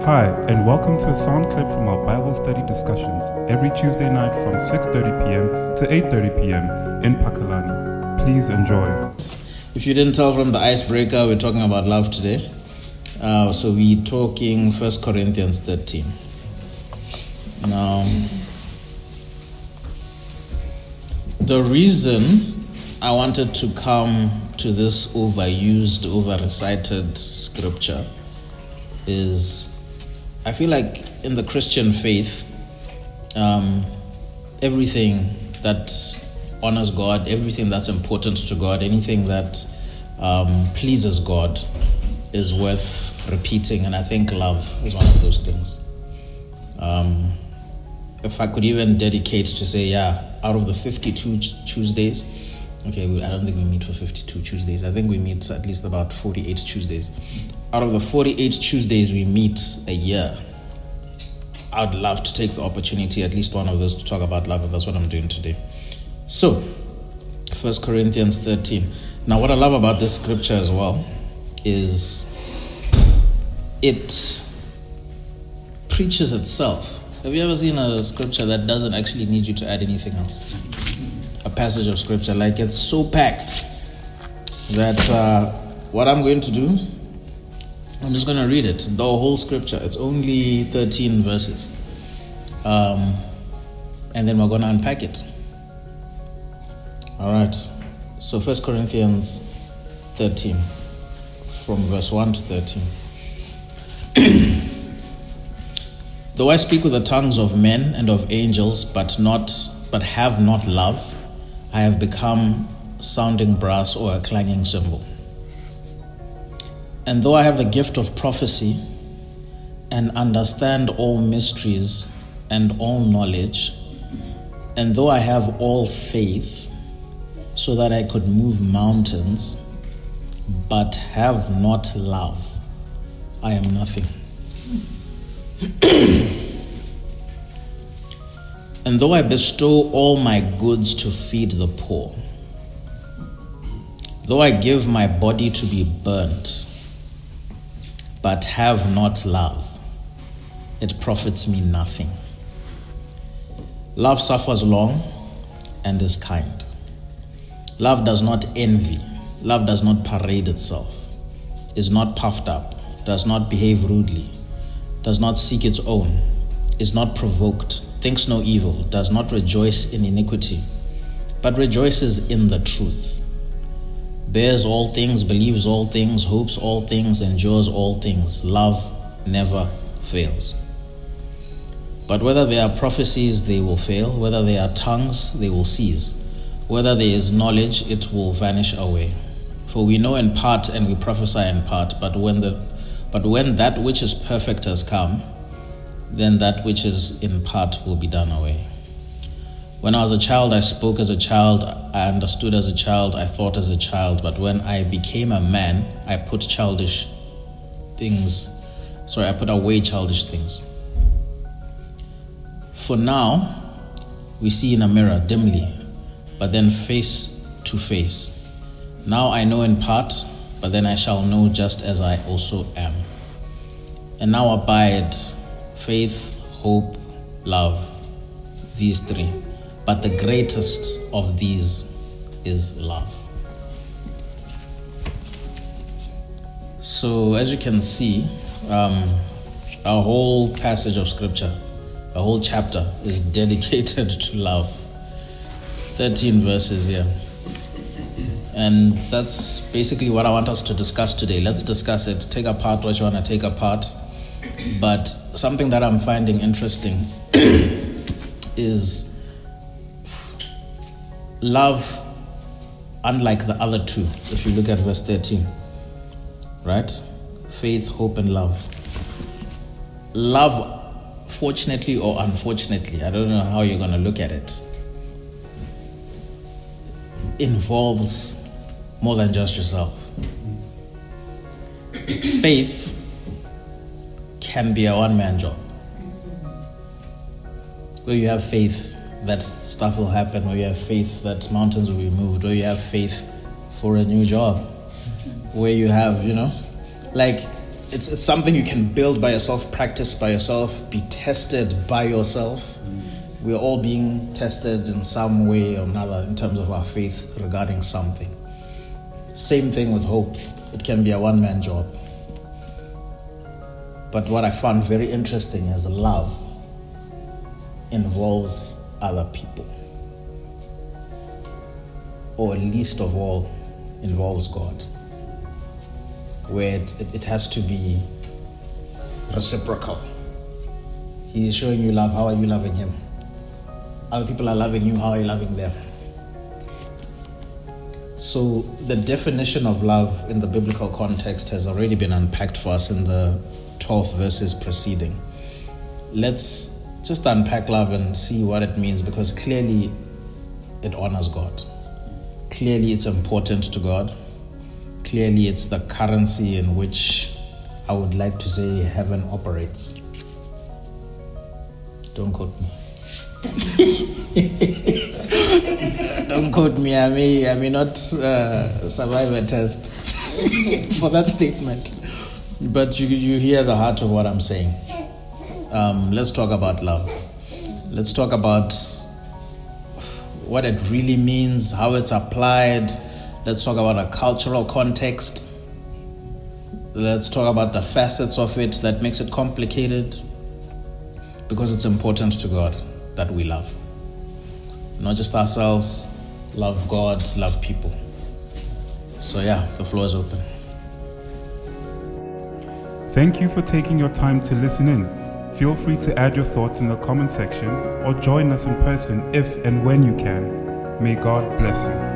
Hi, and welcome to a sound clip from our Bible study discussions every Tuesday night from 6:30 p.m. to 8:30 p.m. in Pakalani. Please enjoy. If you didn't tell from the icebreaker, we're talking about love today. So we're talking 1 Corinthians 13. Now, the reason I wanted to come to this overused, over-recited scripture is I feel like in the Christian faith, everything that honors God, everything that's important to God, anything that pleases God is worth repeating, and I think love is one of those things. If I could even dedicate to say, out of the 52 Tuesdays, okay, I don't think we meet for 52 Tuesdays. I think we meet at least about 48 Tuesdays. Out of the 48 Tuesdays we meet a year, I'd love to take the opportunity, at least one of those, to talk about love, and that's what I'm doing today. So, 1 Corinthians 13. Now, what I love about this scripture as well is it preaches itself. Have you ever seen a scripture that doesn't actually need you to add anything else? A passage of scripture, like it's so packed that what I'm going to do, I'm just going to read it, the whole scripture. It's only 13 verses. And then we're going to unpack it. All right. So 1 Corinthians 13, from verse 1 to 13. Though I speak with the tongues of men and of angels, but have not love, I have become sounding brass or a clanging cymbal. And though I have the gift of prophecy and understand all mysteries and all knowledge, and though I have all faith so that I could move mountains, but have not love, I am nothing. And though I bestow all my goods to feed the poor, though I give my body to be burnt, but have not love, it profits me nothing. Love suffers long and is kind. Love does not envy. Love does not parade itself, is not puffed up, does not behave rudely, does not seek its own, is not provoked, thinks no evil, does not rejoice in iniquity, but rejoices in the truth. Bears all things, believes all things, hopes all things, endures all things. Love never fails. But whether there are prophecies, they will fail. Whether there are tongues, they will cease. Whether there is knowledge, it will vanish away. For we know in part and we prophesy in part, but when that which is perfect has come, then that which is in part will be done away. When I was a child, I spoke as a child, I understood as a child, I thought as a child, but when I became a man, I put away childish things. For now, we see in a mirror dimly, but then face to face. Now I know in part, but then I shall know just as I also am. And now abide faith, hope, love, these three. But the greatest of these is love. So as you can see, our whole passage of scripture, a whole chapter is dedicated to love. 13 verses here. And that's basically what I want us to discuss today. Let's discuss it. Take apart what you want to take apart. But something that I'm finding interesting is love, unlike the other two, if you look at verse 13, right? Faith, hope, and love. Love, fortunately or unfortunately, I don't know how you're going to look at it, involves more than just yourself. Faith can be a one-man job, where you have faith that stuff will happen, where you have faith that mountains will be moved, where you have faith for a new job, where you have, like it's something you can build by yourself, practice by yourself, be tested by yourself. We're all being tested in some way or another in terms of our faith regarding something. Same thing with hope. It can be a one-man job. But what I found very interesting is love involves other people. Or least of all, involves God. Where it has to be reciprocal. He is showing you love. How are you loving him? Other people are loving you. How are you loving them? So the definition of love in the biblical context has already been unpacked for us in the 12 verses preceding. Let's just unpack love and see what it means, because clearly it honors God. Clearly it's important to God. Clearly it's the currency in which I would like to say heaven operates. Don't quote me. Don't quote me. I may not survive a test for that statement. But you hear the heart of what I'm saying. Let's talk about love. Let's talk about what it really means, how it's applied. Let's talk about a cultural context. Let's talk about the facets of it that makes it complicated. Because it's important to God that we love. Not just ourselves, love God, love people. So yeah, the floor is open. Thank you for taking your time to listen in. Feel free to add your thoughts in the comment section or join us in person if and when you can. May God bless you.